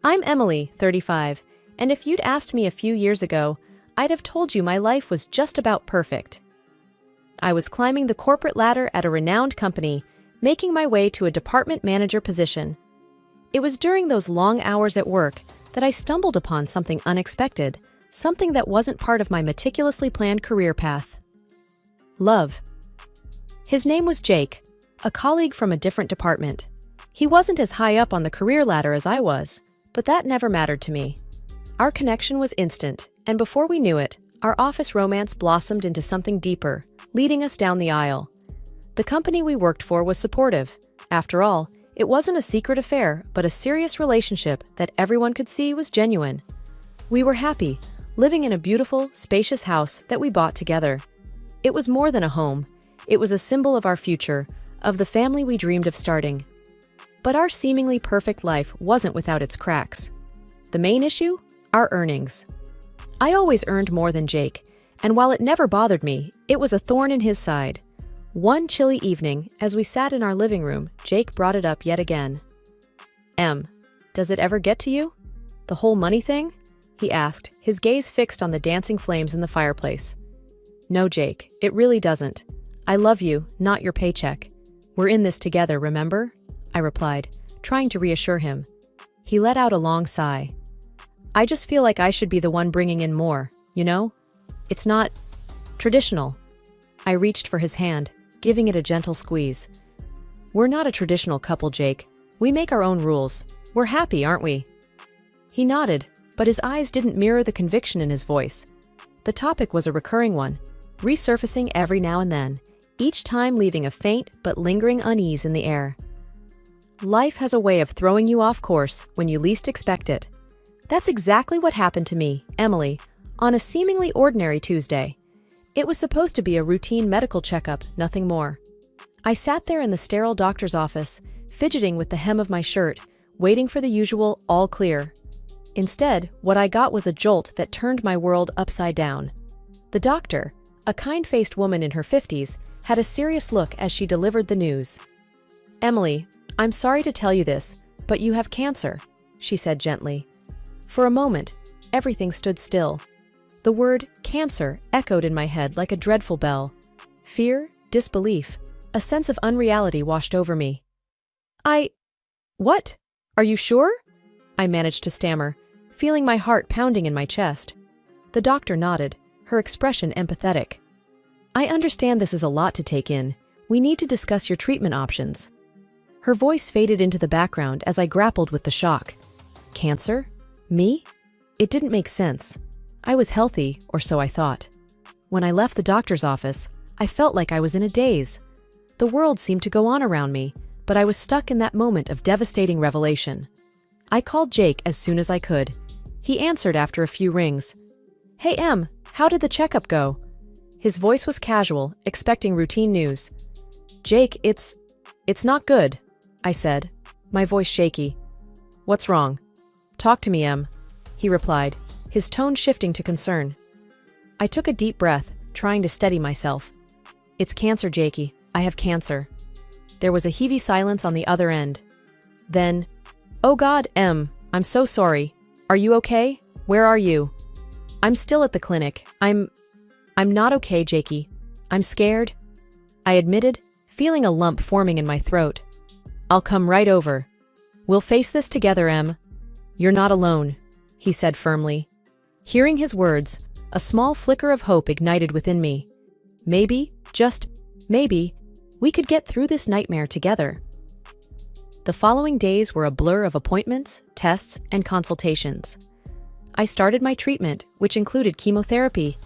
I'm Emily, 35, and if you'd asked me a few years ago, I'd have told you my life was just about perfect. I was climbing the corporate ladder at a renowned company, making my way to a department manager position. It was during those long hours at work that I stumbled upon something unexpected, something that wasn't part of my meticulously planned career path. Love. His name was Jake, a colleague from a different department. He wasn't as high up on the career ladder as I was, but that never mattered to me. Our connection was instant, and before we knew it, our office romance blossomed into something deeper, leading us down the aisle. The company we worked for was supportive. After all, it wasn't a secret affair, but a serious relationship that everyone could see was genuine. We were happy, living in a beautiful, spacious house that we bought together. It was more than a home. It was a symbol of our future, of the family we dreamed of starting. But our seemingly perfect life wasn't without its cracks. The main issue? Our earnings. I always earned more than Jake, and while it never bothered me, it was a thorn in his side. One chilly evening, as we sat in our living room, Jake brought it up yet again. Does it ever get to you? The whole money thing? He asked, his gaze fixed on the dancing flames in the fireplace. No, Jake, it really doesn't. I love you, not your paycheck. We're in this together, remember? I replied, trying to reassure him. He let out a long sigh. I just feel like I should be the one bringing in more, you know? It's not traditional. I reached for his hand, giving it a gentle squeeze. We're not a traditional couple, Jake. We make our own rules. We're happy, aren't we? He nodded, but his eyes didn't mirror the conviction in his voice. The topic was a recurring one, resurfacing every now and then, each time leaving a faint but lingering unease in the air. Life has a way of throwing you off course when you least expect it. That's exactly what happened to me, Emily, on a seemingly ordinary Tuesday. It was supposed to be a routine medical checkup, nothing more. I sat there in the sterile doctor's office, fidgeting with the hem of my shirt, waiting for the usual all clear. Instead, what I got was a jolt that turned my world upside down. The doctor, a kind-faced woman in her 50s, had a serious look as she delivered the news. Emily, I'm sorry to tell you this, but you have cancer, she said gently. For a moment, everything stood still. The word cancer echoed in my head like a dreadful bell. Fear, disbelief, a sense of unreality washed over me. What? Are you sure? I managed to stammer, feeling my heart pounding in my chest. The doctor nodded, her expression empathetic. I understand this is a lot to take in. We need to discuss your treatment options. Her voice faded into the background as I grappled with the shock. Cancer? Me? It didn't make sense. I was healthy, or so I thought. When I left the doctor's office, I felt like I was in a daze. The world seemed to go on around me, but I was stuck in that moment of devastating revelation. I called Jake as soon as I could. He answered after a few rings. Hey Em, how did the checkup go? His voice was casual, expecting routine news. Jake, it's not good, I said, my voice shaky. What's wrong? Talk to me, Em, he replied, his tone shifting to concern. I took a deep breath, trying to steady myself. It's cancer, Jakey. I have cancer. There was a heavy silence on the other end. Then, oh God, Em, I'm so sorry. Are you okay? Where are you? I'm still at the clinic. I'm not okay, Jakey. I'm scared, I admitted, feeling a lump forming in my throat. I'll come right over. We'll face this together, Em. You're not alone, he said firmly. Hearing his words, a small flicker of hope ignited within me. Maybe, just maybe, we could get through this nightmare together. The following days were a blur of appointments, tests, and consultations. I started my treatment, which included chemotherapy.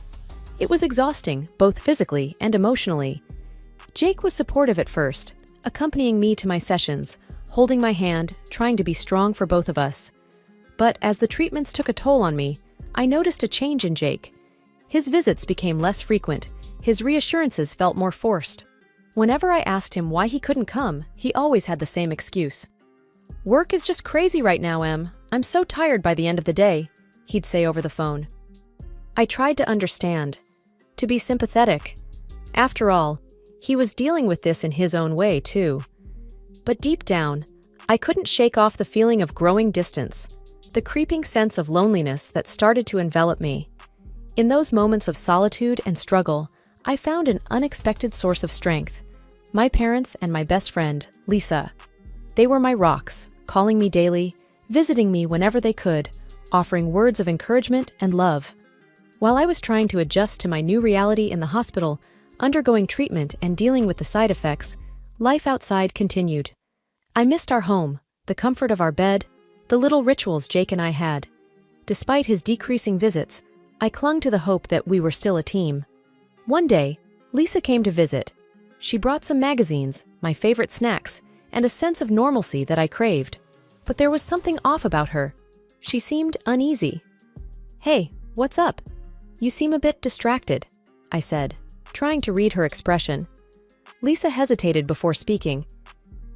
It was exhausting, both physically and emotionally. Jake was supportive at first, accompanying me to my sessions, holding my hand, trying to be strong for both of us. But as the treatments took a toll on me, I noticed a change in Jake. His visits became less frequent, his reassurances felt more forced. Whenever I asked him why he couldn't come, he always had the same excuse. Work is just crazy right now, Em. I'm so tired by the end of the day, he'd say over the phone. I tried to understand, to be sympathetic. After all, he was dealing with this in his own way, too. But deep down, I couldn't shake off the feeling of growing distance. the creeping sense of loneliness that started to envelop me. In those moments of solitude and struggle, I found an unexpected source of strength. My parents and my best friend, Lisa. They were my rocks, calling me daily, visiting me whenever they could, offering words of encouragement and love. While I was trying to adjust to my new reality in the hospital, undergoing treatment and dealing with the side effects, life outside continued. I missed our home, the comfort of our bed, the little rituals Jake and I had. Despite his decreasing visits, I clung to the hope that we were still a team. One day, Lisa came to visit. She brought some magazines, my favorite snacks, and a sense of normalcy that I craved. But there was something off about her. She seemed uneasy. "Hey, what's up? You seem a bit distracted," I said, trying to read her expression. Lisa hesitated before speaking.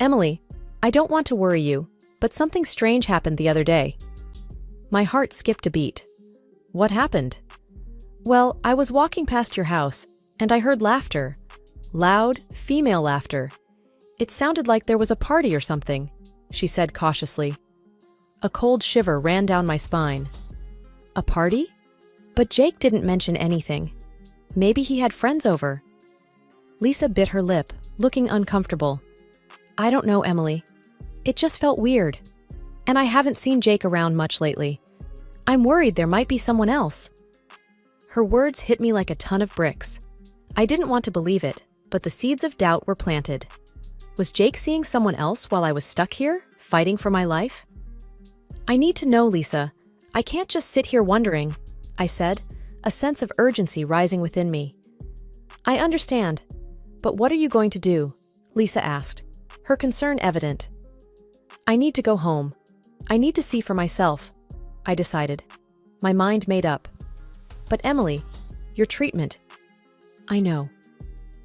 "Emily, I don't want to worry you, but something strange happened the other day." My heart skipped a beat. "What happened?" "Well, I was walking past your house, and I heard laughter. Loud, female laughter. It sounded like there was a party or something," she said cautiously. A cold shiver ran down my spine. "A party?" But Jake didn't mention anything. Maybe he had friends over. Lisa bit her lip, looking uncomfortable. "I don't know, Emily. It just felt weird. And I haven't seen Jake around much lately. I'm worried there might be someone else." Her words hit me like a ton of bricks. I didn't want to believe it, but the seeds of doubt were planted. Was Jake seeing someone else while I was stuck here, fighting for my life? "I need to know, Lisa. I can't just sit here wondering," I said, a sense of urgency rising within me. "I understand. But what are you going to do?" Lisa asked, her concern evident. "I need to go home. I need to see for myself," I decided, my mind made up. "But Emily, your treatment—" "I know.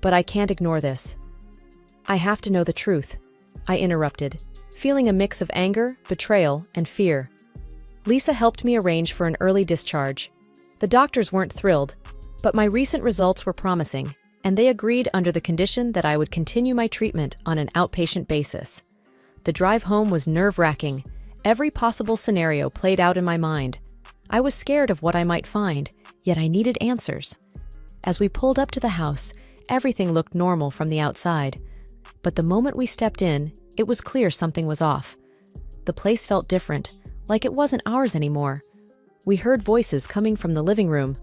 But I can't ignore this." "I have to know the truth," I interrupted, feeling a mix of anger, betrayal, and fear. Lisa helped me arrange for an early discharge. The doctors weren't thrilled, but my recent results were promising, and they agreed under the condition that I would continue my treatment on an outpatient basis. The drive home was nerve-wracking. Every possible scenario played out in my mind. I was scared of what I might find, yet I needed answers. As we pulled up to the house, everything looked normal from the outside. But the moment we stepped in, it was clear something was off. The place felt different, like it wasn't ours anymore. We heard voices coming from the living room.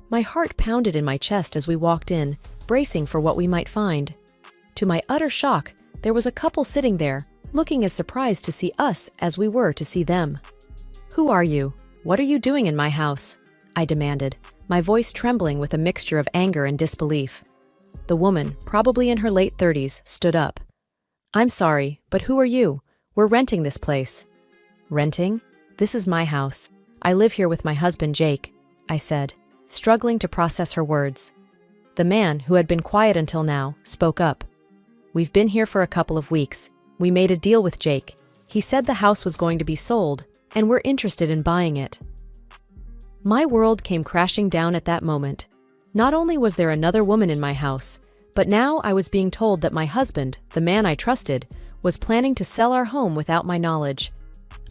My heart pounded in my chest as we walked in, bracing for what we might find. To my utter shock, there was a couple sitting there, looking as surprised to see us as we were to see them. "Who are you? What are you doing in my house?" I demanded, my voice trembling with a mixture of anger and disbelief. The woman, probably in her late 30s, stood up. "I'm sorry, but who are you? We're renting this place." "Renting? This is my house. I live here with my husband, Jake," I said, struggling to process her words. The man, who had been quiet until now, spoke up. "We've been here for a couple of weeks. We made a deal with Jake. He said the house was going to be sold, and we're interested in buying it." My world came crashing down at that moment. Not only was there another woman in my house, but now I was being told that my husband, the man I trusted, was planning to sell our home without my knowledge.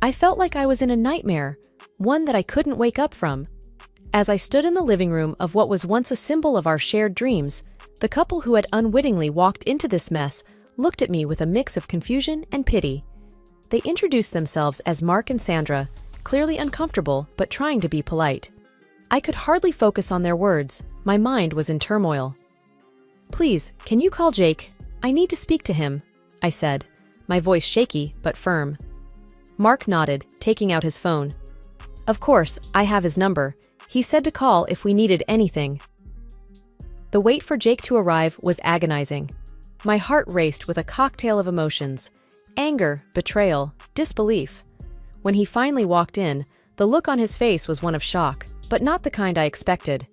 I felt like I was in a nightmare, one that I couldn't wake up from. As I stood in the living room of what was once a symbol of our shared dreams, the couple who had unwittingly walked into this mess looked at me with a mix of confusion and pity. They introduced themselves as Mark and Sandra, clearly uncomfortable but trying to be polite. I could hardly focus on their words. My mind was in turmoil. "Please, can you call Jake? I need to speak to him," I said, my voice shaky but firm. Mark nodded, taking out his phone. "Of course, I have his number. He said to call if we needed anything." The wait for Jake to arrive was agonizing. My heart raced with a cocktail of emotions: anger, betrayal, disbelief. When he finally walked in, the look on his face was one of shock, but not the kind I expected.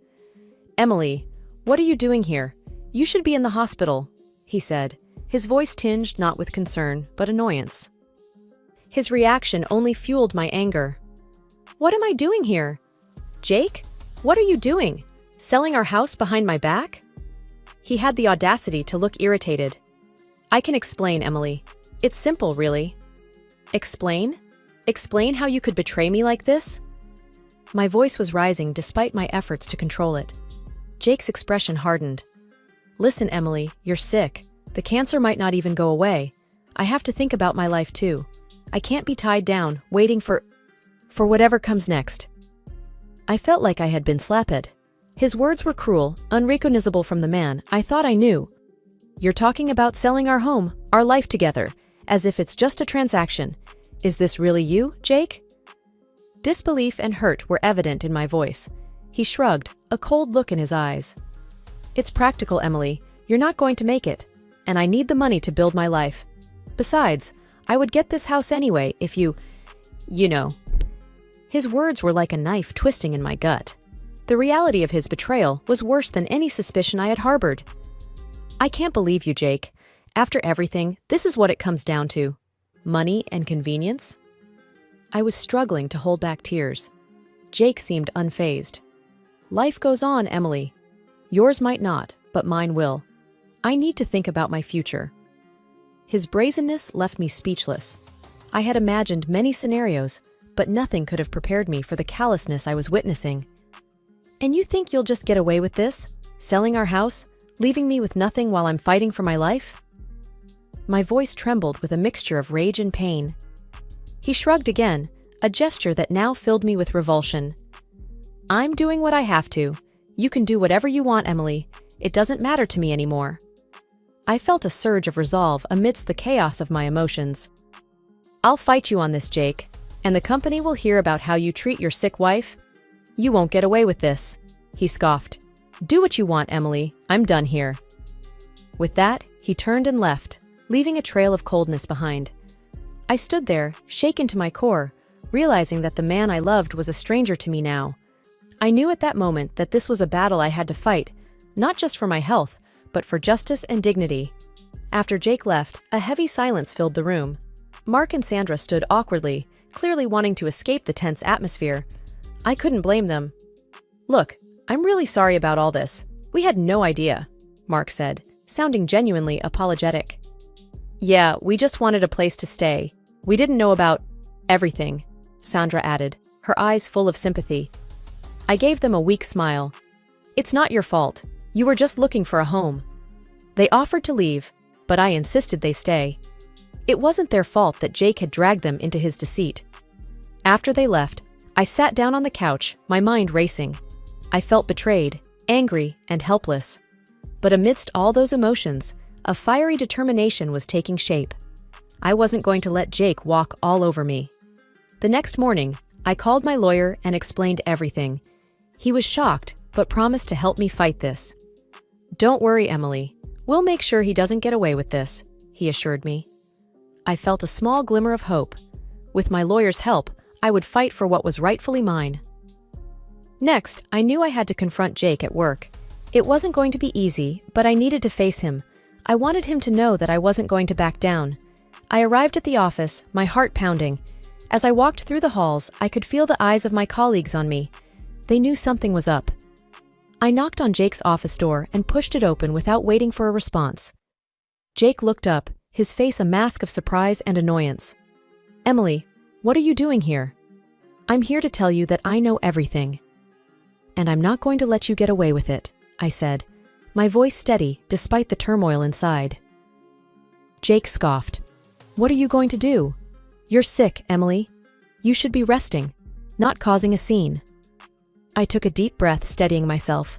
"Emily, what are you doing here? You should be in the hospital," he said, his voice tinged not with concern, but annoyance. His reaction only fueled my anger. "What am I doing here? Jake, what are you doing? Selling our house behind my back?" He had the audacity to look irritated. "I can explain, Emily. It's simple, really." "Explain?" Explain how you could betray me like this? My voice was rising despite my efforts to control it. Jake's expression hardened. Listen, Emily, you're sick. The cancer might not even go away. I have to think about my life too. I can't be tied down, waiting for whatever comes next. I felt like I had been slapped. His words were cruel, unrecognizable from the man I thought I knew. You're talking about selling our home, our life together, as if it's just a transaction. Is this really you, Jake? Disbelief and hurt were evident in my voice. He shrugged, a cold look in his eyes. It's practical, Emily. You're not going to make it, and I need the money to build my life. Besides, I would get this house anyway if you know. His words were like a knife twisting in my gut. The reality of his betrayal was worse than any suspicion I had harbored. I can't believe you, Jake. After everything, this is what it comes down to. Money and convenience? I was struggling to hold back tears. Jake seemed unfazed. Life goes on, Emily. Yours might not, but mine will. I need to think about my future. His brazenness left me speechless. I had imagined many scenarios, but nothing could have prepared me for the callousness I was witnessing. And you think you'll just get away with this? Selling our house? Leaving me with nothing while I'm fighting for my life? My voice trembled with a mixture of rage and pain. He shrugged again, a gesture that now filled me with revulsion. I'm doing what I have to. You can do whatever you want, Emily. It doesn't matter to me anymore. I felt a surge of resolve amidst the chaos of my emotions. I'll fight you on this, Jake, and the company will hear about how you treat your sick wife. You won't get away with this, he scoffed. Do what you want, Emily. I'm done here. With that, he turned and left, leaving a trail of coldness behind. I stood there, shaken to my core, realizing that the man I loved was a stranger to me now. I knew at that moment that this was a battle I had to fight, not just for my health, but for justice and dignity. After Jake left, a heavy silence filled the room. Mark and Sandra stood awkwardly, clearly wanting to escape the tense atmosphere. I couldn't blame them. Look, I'm really sorry about all this. We had no idea, Mark said, sounding genuinely apologetic. Yeah, we just wanted a place to stay. We didn't know about everything, Sandra added, her eyes full of sympathy. I gave them a weak smile. It's not your fault. You were just looking for a home. They offered to leave, but I insisted they stay. It wasn't their fault that Jake had dragged them into his deceit. After they left, I sat down on the couch, my mind racing. I felt betrayed, angry, and helpless. But amidst all those emotions, a fiery determination was taking shape. I wasn't going to let Jake walk all over me. The next morning, I called my lawyer and explained everything. He was shocked, but promised to help me fight this. Don't worry, Emily. We'll make sure he doesn't get away with this, he assured me. I felt a small glimmer of hope. With my lawyer's help, I would fight for what was rightfully mine. Next, I knew I had to confront Jake at work. It wasn't going to be easy, but I needed to face him. I wanted him to know that I wasn't going to back down. I arrived at the office, my heart pounding. As I walked through the halls, I could feel the eyes of my colleagues on me. They knew something was up. I knocked on Jake's office door and pushed it open without waiting for a response. Jake looked up, his face a mask of surprise and annoyance. Emily, what are you doing here? I'm here to tell you that I know everything. And I'm not going to let you get away with it, I said, my voice steady despite the turmoil inside. Jake scoffed. What are you going to do? You're sick, Emily. You should be resting, not causing a scene. I took a deep breath, steadying myself.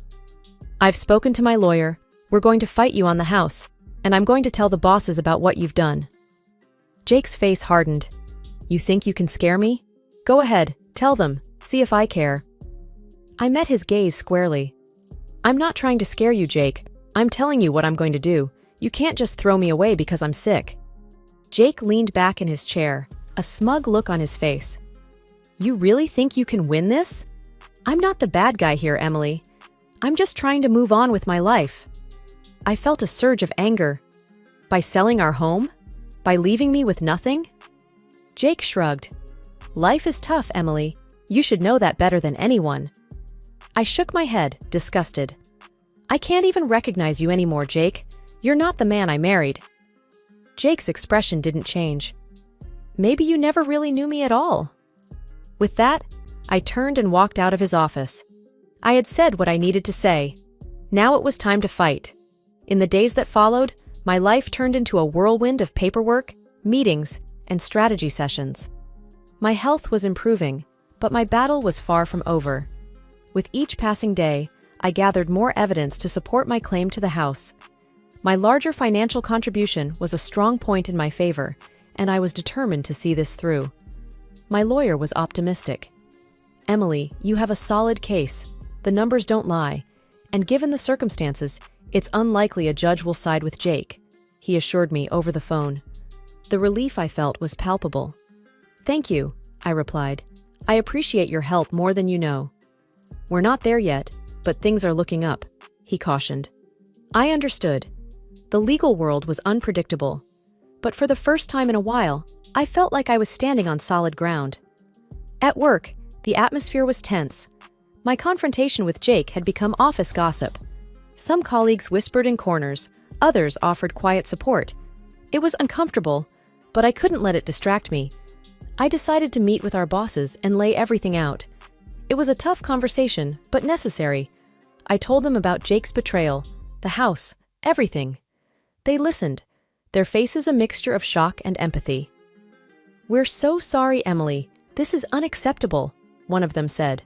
I've spoken to my lawyer. We're going to fight you on the house, and I'm going to tell the bosses about what you've done. Jake's face hardened. You think you can scare me? Go ahead, tell them, see if I care. I met his gaze squarely. I'm not trying to scare you, Jake. I'm telling you what I'm going to do. You can't just throw me away because I'm sick. Jake leaned back in his chair, a smug look on his face. You really think you can win this? I'm not the bad guy here, Emily. I'm just trying to move on with my life. I felt a surge of anger. By selling our home? By leaving me with nothing? Jake shrugged. Life is tough, Emily. You should know that better than anyone. I shook my head, disgusted. I can't even recognize you anymore, Jake. You're not the man I married. Jake's expression didn't change. maybe you never really knew me at all." With that, I turned and walked out of his office. I had said what I needed to say. Now it was time to fight. In the days that followed, my life turned into a whirlwind of paperwork, meetings, and strategy sessions. My health was improving, but my battle was far from over. With each passing day, I gathered more evidence to support my claim to the house. My larger financial contribution was a strong point in my favor, and I was determined to see this through. My lawyer was optimistic. "Emily, you have a solid case. The numbers don't lie, and given the circumstances, it's unlikely a judge will side with Jake," he assured me over the phone. The relief I felt was palpable. "Thank you," I replied. "I appreciate your help more than you know." "We're not there yet, but things are looking up," he cautioned. I understood. The legal world was unpredictable, but for the first time in a while, I felt like I was standing on solid ground. At work, the atmosphere was tense. My confrontation with Jake had become office gossip. Some colleagues whispered in corners, others offered quiet support. It was uncomfortable, but I couldn't let it distract me. I decided to meet with our bosses and lay everything out. It was a tough conversation, but necessary. I told them about Jake's betrayal, the house, everything. They listened, their faces a mixture of shock and empathy. "We're so sorry, Emily. This is unacceptable," one of them said.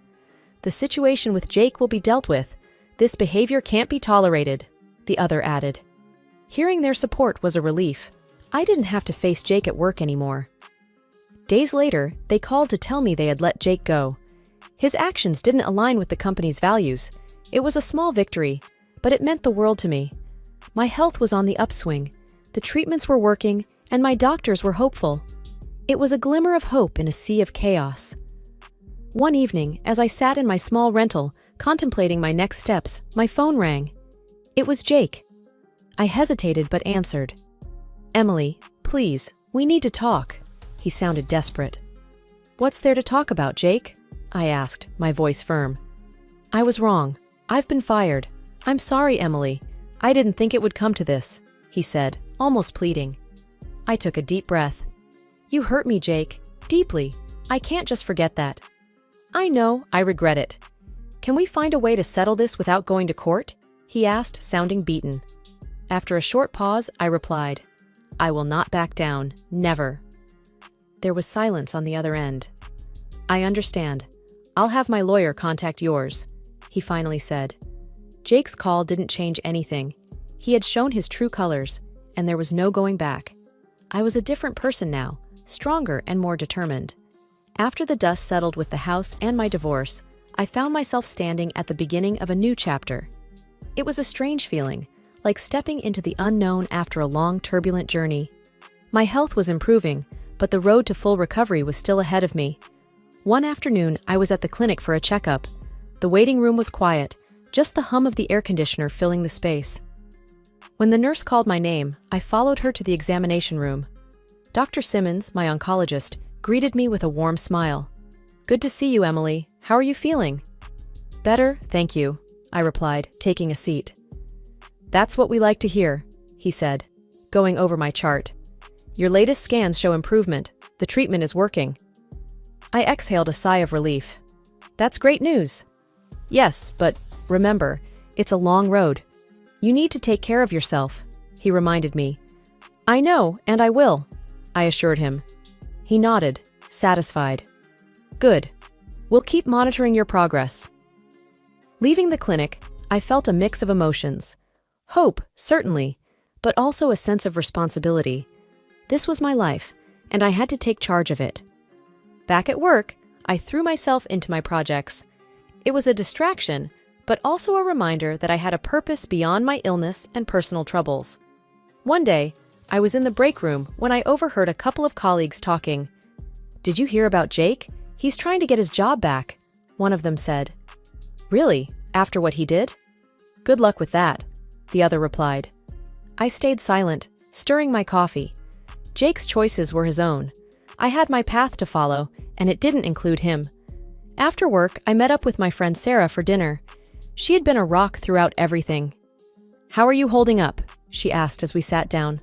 "The situation with Jake will be dealt with. This behavior can't be tolerated," the other added. Hearing their support was a relief. I didn't have to face Jake at work anymore. Days later, they called to tell me they had let Jake go. His actions didn't align with the company's values. It was a small victory, but it meant the world to me. My health was on the upswing, the treatments were working, and my doctors were hopeful. It was a glimmer of hope in a sea of chaos. One evening, as I sat in my small rental, contemplating my next steps, my phone rang. It was Jake. I hesitated but answered. "Emily, please, we need to talk." He sounded desperate. "What's there to talk about, Jake?" I asked, my voice firm. "I was wrong. I've been fired. I'm sorry, Emily. I didn't think it would come to this," he said, almost pleading. I took a deep breath. "You hurt me, Jake. Deeply. I can't just forget that." "I know, I regret it. Can we find a way to settle this without going to court?" he asked, sounding beaten. After a short pause, I replied, "I will not back down. Never." There was silence on the other end. "I understand. I'll have my lawyer contact yours," he finally said. Jake's call didn't change anything. He had shown his true colors, and there was no going back. I was a different person now, stronger and more determined. After the dust settled with the house and my divorce, I found myself standing at the beginning of a new chapter. It was a strange feeling, like stepping into the unknown after a long, turbulent journey. My health was improving, but the road to full recovery was still ahead of me. One afternoon, I was at the clinic for a checkup. The waiting room was quiet, just the hum of the air conditioner filling the space. When the nurse called my name, I followed her to the examination room. Dr. Simmons, my oncologist, greeted me with a warm smile. "Good to see you, Emily. How are you feeling?" "Better, thank you," I replied, taking a seat. "That's what we like to hear," he said, going over my chart. "Your latest scans show improvement. The treatment is working." I exhaled a sigh of relief. "That's great news." "Yes, but remember, it's a long road. You need to take care of yourself," he reminded me. "I know, and I will," I assured him. He nodded, satisfied. "Good. We'll keep monitoring your progress." Leaving the clinic, I felt a mix of emotions. Hope, certainly, but also a sense of responsibility. This was my life, and I had to take charge of it. Back at work, I threw myself into my projects. It was a distraction, but also a reminder that I had a purpose beyond my illness and personal troubles. One day, I was in the break room when I overheard a couple of colleagues talking. "Did you hear about Jake? He's trying to get his job back," one of them said. "Really? After what he did?" "Good luck with that," the other replied. I stayed silent, stirring my coffee. Jake's choices were his own. I had my path to follow, and it didn't include him. After work, I met up with my friend Sarah for dinner. She had been a rock throughout everything. "How are you holding up?" she asked as we sat down.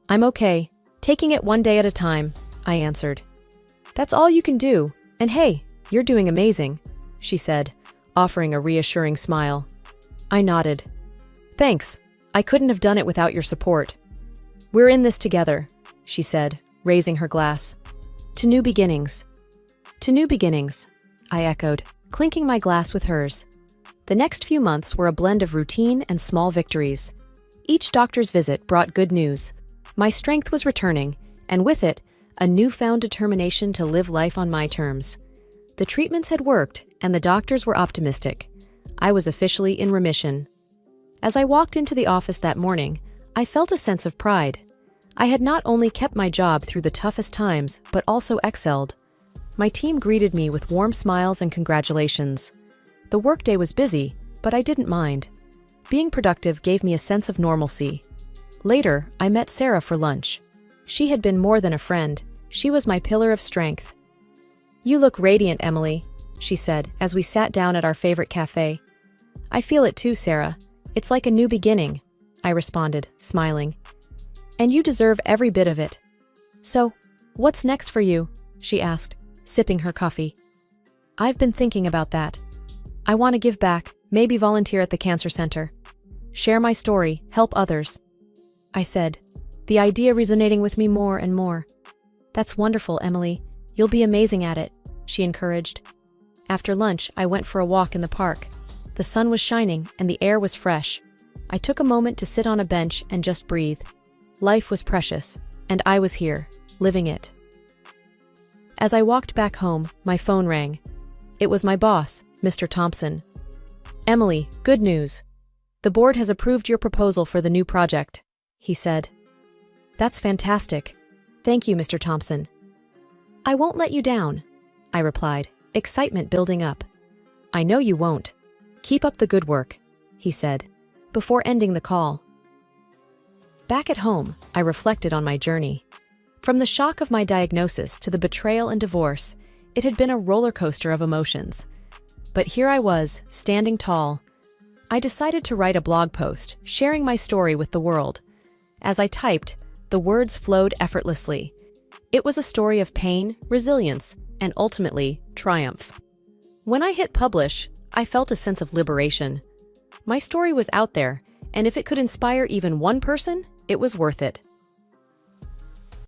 "I'm okay, taking it one day at a time," I answered. That's all you can do, and hey, you're doing amazing, she said, offering a reassuring smile. I nodded. Thanks, I couldn't have done it without your support. We're in this together, she said, raising her glass. To new beginnings. To new beginnings, I echoed, clinking my glass with hers. The next few months were a blend of routine and small victories. Each doctor's visit brought good news. My strength was returning, and with it, a newfound determination to live life on my terms. The treatments had worked, and the doctors were optimistic. I was officially in remission. As I walked into the office that morning, I felt a sense of pride. I had not only kept my job through the toughest times, but also excelled. My team greeted me with warm smiles and congratulations. The workday was busy, but I didn't mind. Being productive gave me a sense of normalcy. Later, I met Sarah for lunch. She had been more than a friend. She was my pillar of strength. You look radiant, Emily, she said as we sat down at our favorite cafe. I feel it too, Sarah. It's like a new beginning, I responded, smiling. And you deserve every bit of it. So, what's next for you? She asked, sipping her coffee. I've been thinking about that. I want to give back, maybe volunteer at the cancer center. Share my story, help others. I said, the idea resonating with me more and more. That's wonderful, Emily. You'll be amazing at it, she encouraged. After lunch, I went for a walk in the park. The sun was shining and the air was fresh. I took a moment to sit on a bench and just breathe. Life was precious, and I was here, living it. As I walked back home, my phone rang. It was my boss, Mr. Thompson. Emily, good news. The board has approved your proposal for the new project, he said. That's fantastic. Thank you, Mr. Thompson. I won't let you down, I replied, excitement building up. I know you won't. Keep up the good work, he said, before ending the call. Back at home, I reflected on my journey. From the shock of my diagnosis to the betrayal and divorce, it had been a roller coaster of emotions. But here I was, standing tall. I decided to write a blog post, sharing my story with the world. As I typed, the words flowed effortlessly. It was a story of pain, resilience, and ultimately, triumph. When I hit publish, I felt a sense of liberation. My story was out there, and if it could inspire even one person, it was worth it.